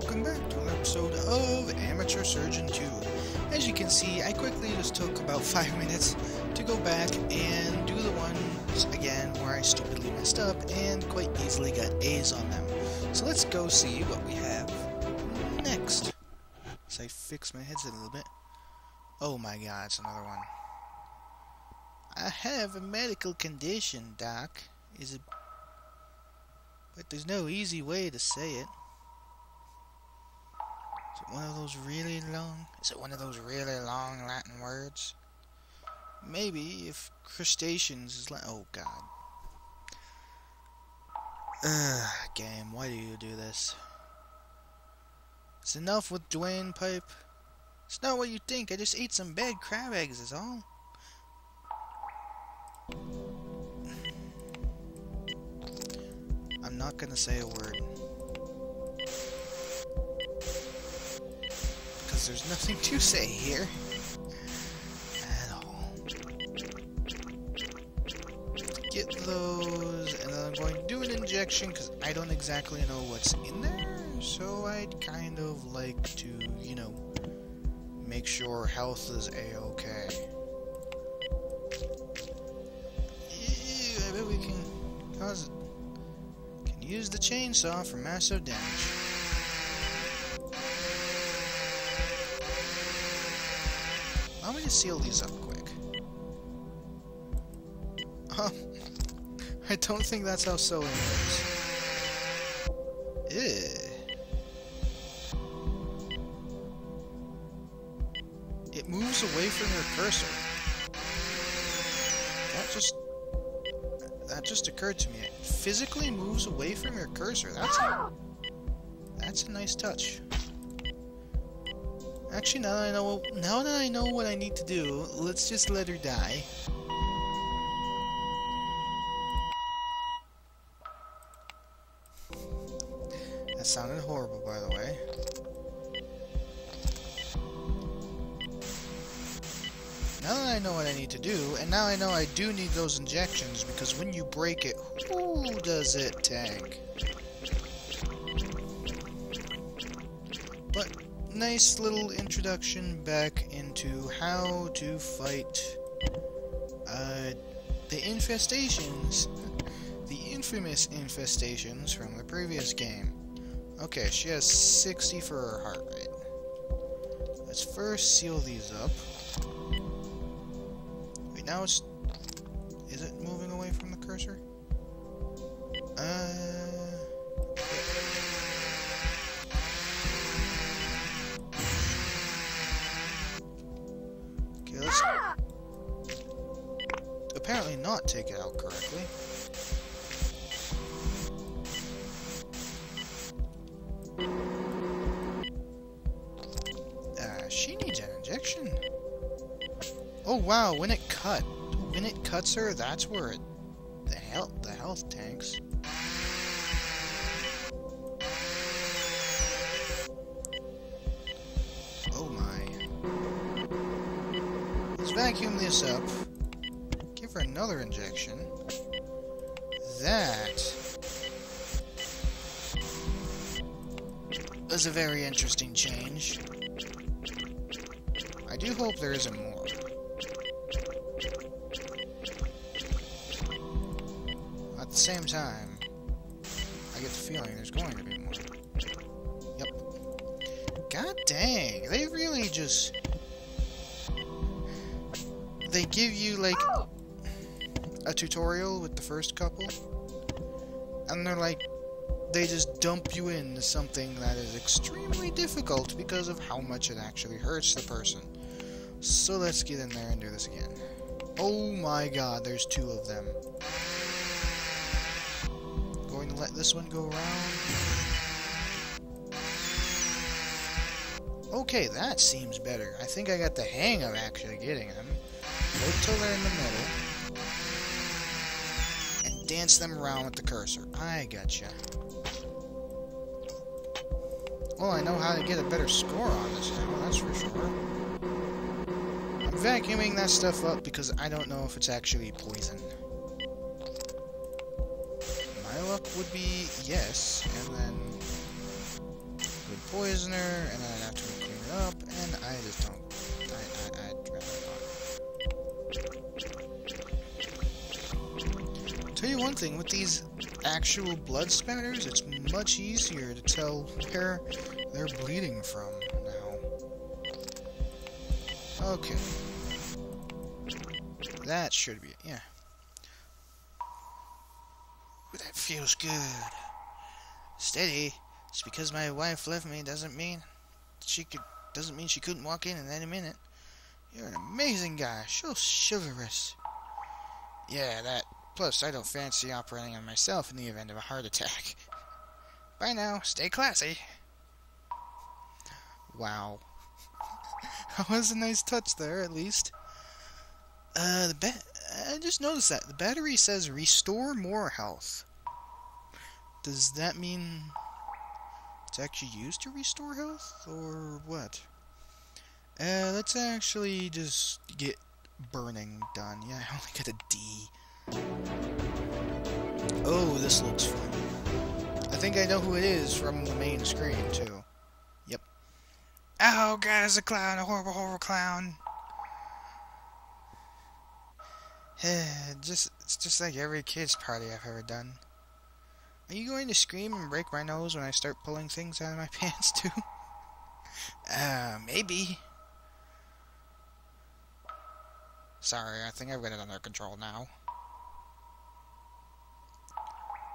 welcome back to another episode of Amateur Surgeon 2. As you can see, I quickly just took about 5 minutes to go back and do the ones again where I stupidly messed up and quite easily got A's on them. So let's go see what we have next. So I fix my headset a little bit. Oh my god, it's another one. I have a medical condition, Doc. Is it... But there's no easy way to say it. Is it one of those really long... Is it one of those really long Latin words? Maybe if crustaceans is like... Oh god. Game, why do you do this? It's enough with Dwayne Pipe. It's not what you think. I just ate some bad crab eggs is all. I'm not gonna say a word. Because there's nothing to say here. At all. Get those, and then I'm going to do an injection, because I don't exactly know what's in there. So I'd kind of like to, you know, make sure health is A-okay. I bet we can cause it. Use the chainsaw for massive damage. Allow me to seal these up quick. I don't think that's how sewing works. It moves away from your cursor. That just occurred to me. It physically moves away from your cursor. That's a nice touch. Actually, now that I know what I need to do, let's just let her die. That sounded horrible, by the way. Now that I know what I need to do, and now I know I do need those injections, because when you break it, who does it tank? But, nice little introduction back into how to fight, the infestations, the infamous infestations from the previous game. Okay, she has 60 for her heart rate. Let's first seal these up. Now it's... Is it moving away from the cursor? Okay, let's... Apparently not take it out correctly. She needs an injection. Oh wow, when it cuts her, that's where the health tanks. Oh my. Let's vacuum this up. Give her another injection. That was a very interesting change. I do hope there isn't more. At the same time, I get the feeling there's going to be more. Yep. God dang, they really just... They give you, like, a tutorial with the first couple, and they're like, they just dump you into something that is extremely difficult because of how much it actually hurts the person. So let's get in there and do this again. Oh my god, there's 2 of them. Going to let this one go around. Okay, that seems better. I think I got the hang of actually getting them. Wait till they're in the middle. And dance them around with the cursor. I gotcha. Well, I know how to get a better score on this now, that's for sure. I'm vacuuming that stuff up because I don't know if it's actually poison. My luck would be yes, and then poisoner, and then I'd have to clean it up, and I just don't. I'd rather not. Tell you one thing, with these actual blood spatters, it's much easier to tell where they're bleeding from now. Okay. That should be it, yeah. Ooh, that feels good. Steady. Just because my wife left me doesn't mean she couldn't walk in any minute. You're an amazing guy, so chivalrous. Yeah, that. Plus, I don't fancy operating on myself in the event of a heart attack. Bye now, stay classy. Wow. That was a nice touch there, at least. I just noticed that. The battery says restore more health. Does that mean it's actually used to restore health, or what? Let's actually just get burning done. Yeah, I only got a D. Oh, this looks fun. I think I know who it is from the main screen, too. Yep. Oh, God, it's a clown, a horrible, horrible clown. It's just like every kid's party I've ever done. Are you going to scream and break my nose when I start pulling things out of my pants, too? Maybe. Sorry, I think I've got it under control now.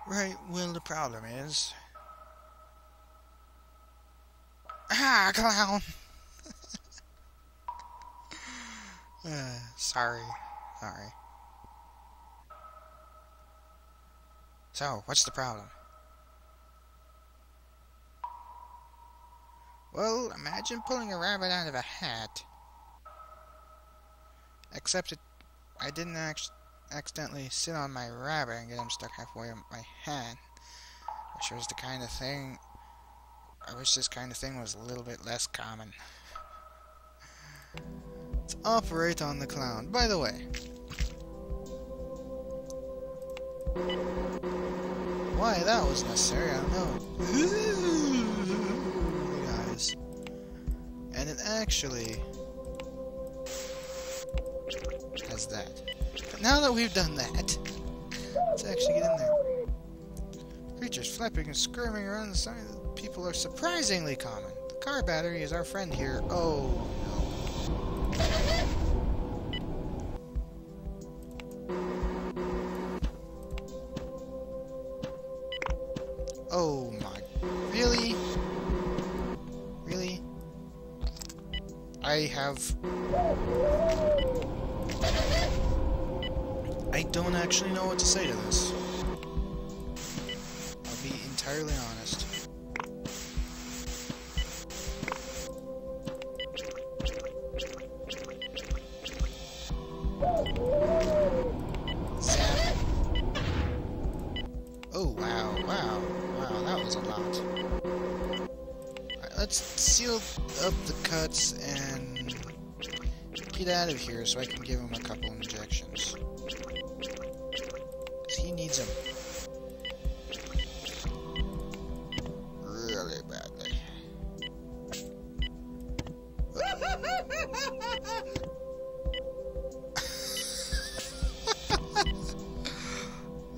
Right, well, the problem is... Ah, clown! Sorry. So, what's the problem? Well, imagine pulling a rabbit out of a hat. Except I didn't accidentally sit on my rabbit and get him stuck halfway up my hat. Which was the kind of thing... I wish this kind of thing was a little bit less common. Let's operate on the clown. By the way... Why that was necessary, I don't know. Guys. And it actually... has that. But now that we've done that, let's actually get in there. Creatures flapping and skirming around the side of the people are surprisingly common. The car battery is our friend here. Oh, no. Oh my... Really? Really? I don't actually know what to say to this. I'll be entirely honest. Zap. Oh, wow, that was a lot. Alright, let's seal up the cuts and get out of here so I can give him a couple injections. He needs them really badly.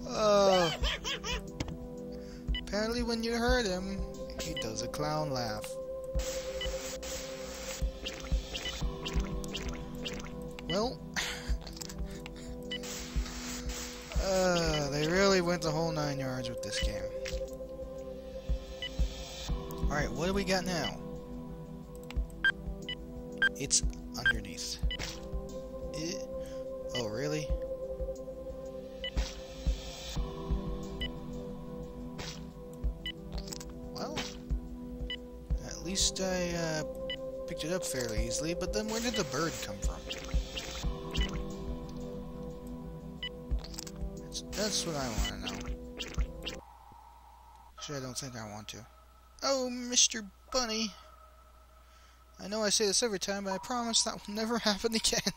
Oh. Apparently when you hurt him, he does a clown laugh. Well, they really went the whole 9 yards with this game. Alright, what do we got now? It's underneath. Oh, really? Well, at least I picked it up fairly easily, but then where did the bird come from? That's what I want to know. Actually, I don't think I want to. Oh, Mr. Bunny. I know I say this every time, but I promise that will never happen again.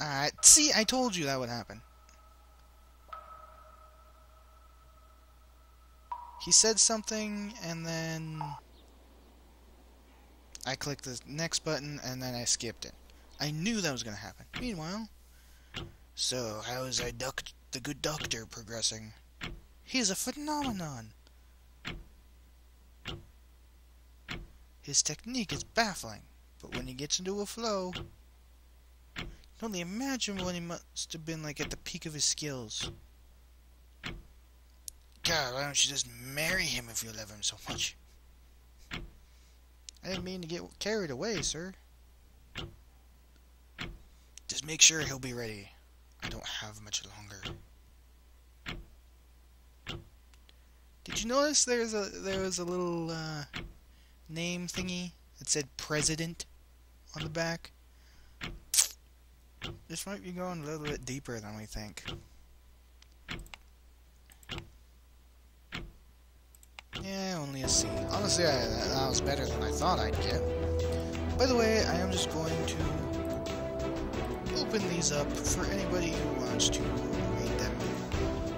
Alright, see, I told you that would happen. He said something, and then I clicked the next button, and then I skipped it. I knew that was going to happen. Meanwhile, so how is the good doctor progressing? He's a phenomenon. His technique is baffling, but when he gets into a flow, I can only imagine what he must have been like at the peak of his skills. God, why don't you just marry him if you love him so much? I didn't mean to get carried away, sir. Just make sure he'll be ready. I don't have much longer. Did you notice there was a little name thingy that said President on the back? This might be going a little bit deeper than we think. Yeah, only a C. Honestly, that was better than I thought I'd get. By the way, I am just going to open these up for anybody who wants to read them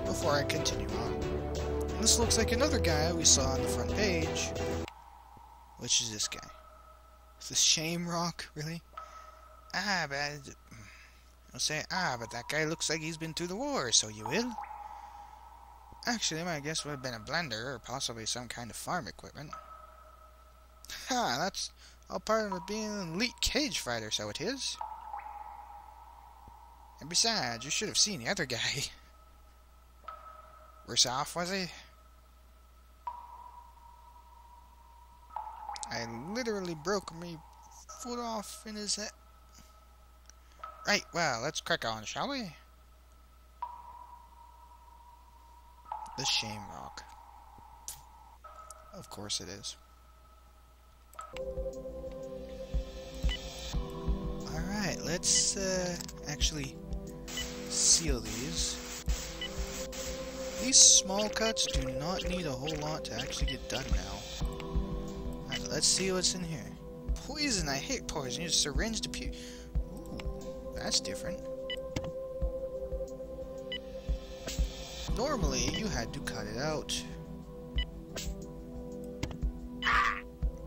before I continue on. And this looks like another guy we saw on the front page. Which is this guy? Is this Shamrock, really? But that guy looks like he's been through the war, so you will? Actually, my guess would have been a blender, or possibly some kind of farm equipment. Ha, that's all part of being an elite cage fighter, so it is. And besides, you should have seen the other guy. Worse off, was he? I literally broke my foot off in his head. Right, well, let's crack on, shall we? The Shamrock. Of course it is. Alright, let's actually seal these. These small cuts do not need a whole lot to actually get done now. Alright, let's see what's in here. Poison, I hate poison. Use a syringe to Ooh, that's different. Normally, you had to cut it out.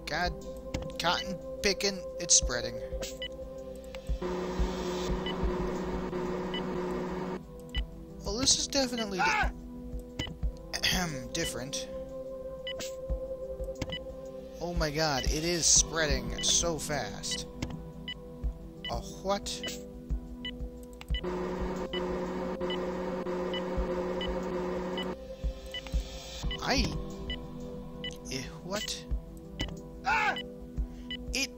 God, cotton picking, it's spreading. Well, this is definitely different. Oh my god, it is spreading so fast. A what? What? It...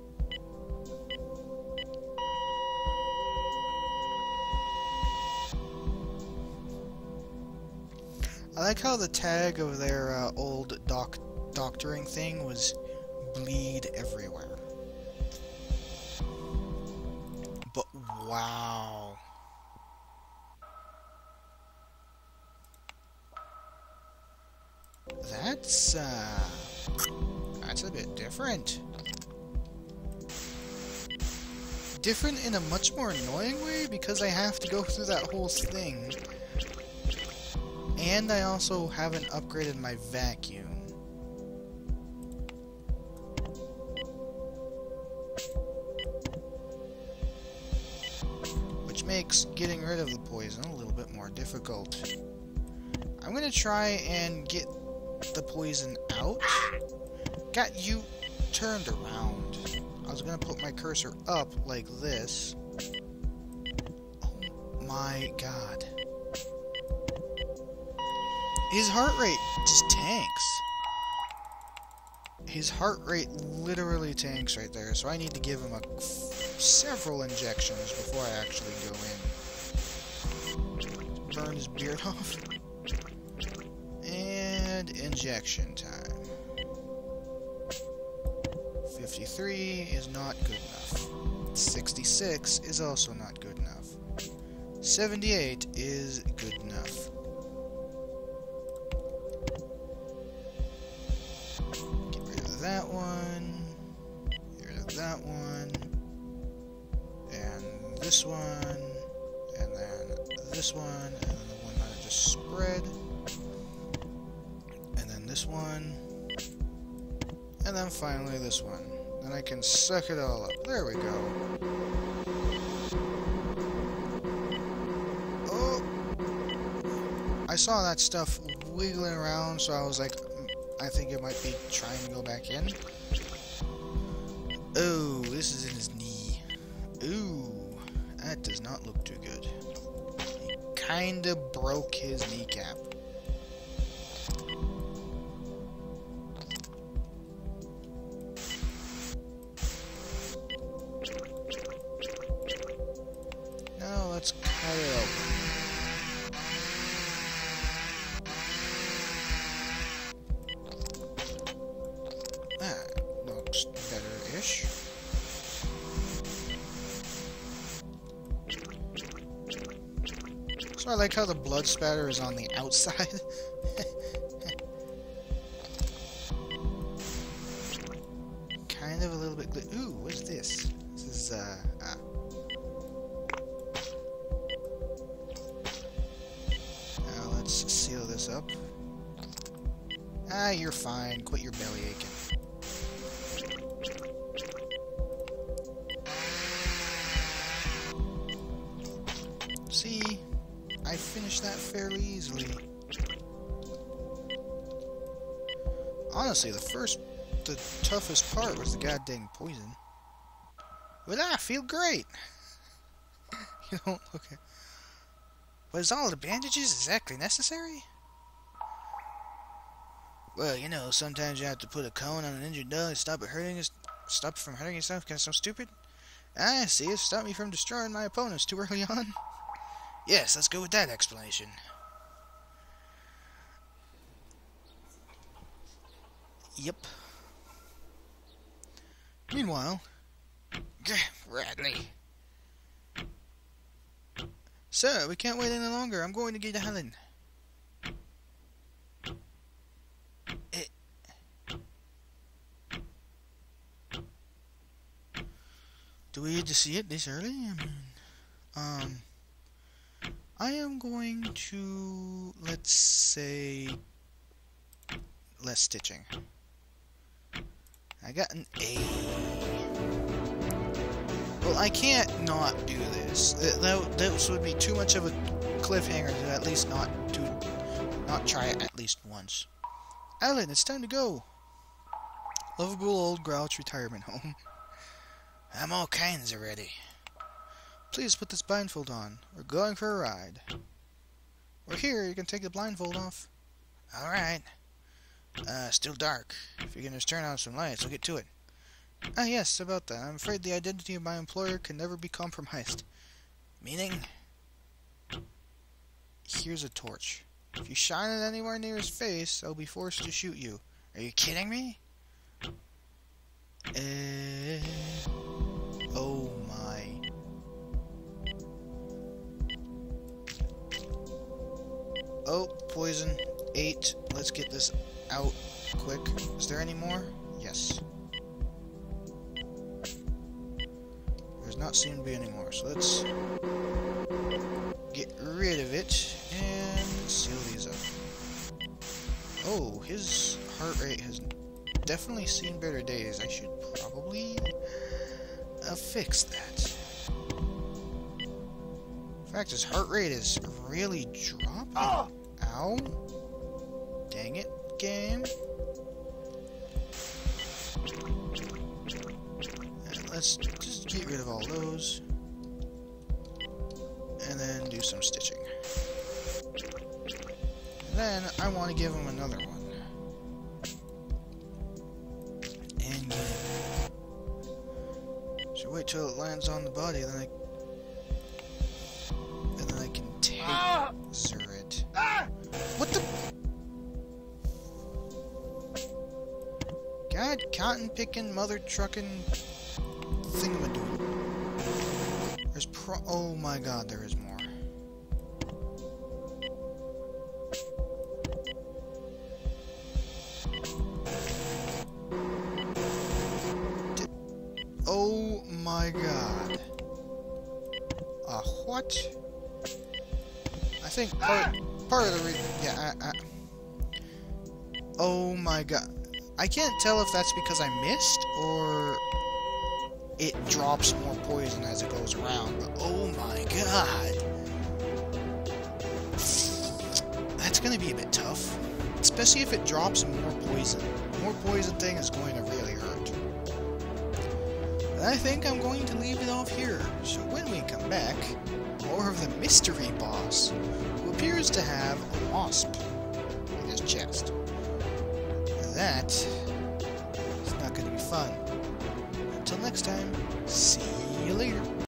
I like how the tag of their old doctoring thing was bleed everywhere. But wow. That's a bit different. Different in a much more annoying way because I have to go through that whole thing. And I also haven't upgraded my vacuum. Which makes getting rid of the poison a little bit more difficult. I'm gonna try and get the poison out. Got you turned around. I was gonna put my cursor up like this. Oh my god. His heart rate just tanks. His heart rate literally tanks right there, so I need to give him several injections before I actually go in. Burn his beard off. And injection time. 53 is not good enough. 66 is also not good enough. 78 is good enough. Get rid of that one. Get rid of that one. And this one. And then this one. And then the one that I just spread. this one. And then finally this one. Then I can suck it all up. There we go. Oh! I saw that stuff wiggling around, so I was like, I think it might be trying to go back in. Oh, this is in his knee. Ooh, that does not look too good. He kinda broke his kneecap. Now let's cut it open. Looks better-ish. So I like how the blood spatter is on the outside. Kind of a little bit... Ooh, what's this? This is, Now let's seal this up. Ah, you're fine. Quit your belly aching. See, I finished that fairly easily. Honestly, the toughest part was the goddamn poison. But I feel great. You don't look at... But is all the bandages exactly necessary? Well, you know, sometimes you have to put a cone on an injured dog to stop it from hurting itself because it's so stupid. I see, it stopped me from destroying my opponents too early on. Yes, let's go with that explanation. Yep. Meanwhile... Radley. Sir, we can't wait any longer. I'm going to get Helen. Do we need to see it this early? I am going to, let's say, less stitching. I got an A. Well, I can't not do this. That would be too much of a cliffhanger to at least not try it at least once. Alan, it's time to go. Lovable old Grouch retirement home. I'm all kinds of ready. Please put this blindfold on. We're going for a ride. We're here. You can take the blindfold off. Alright. Still dark. If you can just turn on some lights, we'll get to it. Ah, yes, about that. I'm afraid the identity of my employer can never be compromised. Meaning? Here's a torch. If you shine it anywhere near his face, I'll be forced to shoot you. Are you kidding me? Oh my. Oh, poison. 8. Let's get this out quick. Is there any more? Yes. There's not seem to be any more, so let's get rid of it and seal these up. Oh, his heart rate has definitely seen better days. I should probably fix that. In fact, his heart rate is really dropping. Oh. Ow. Dang it, game. And let's just get rid of all those. And then do some stitching. And then I want to give him another one. And so wait till it lands on the body, then I can taser it. What the? God, cotton picking, mother trucking thingamadoo. There's oh my god, there is more. Oh my god. What? I think part of the reason, yeah, Oh my god. I can't tell if that's because I missed, or it drops more poison as it goes around, but oh my god. That's gonna be a bit tough. Especially if it drops more poison. More poison thing is going to really hurt. But I think I'm going to leave it off here, so when we come back, more of the mystery boss, who appears to have a wasp in his chest. That is not going to be fun. Until next time, see you later.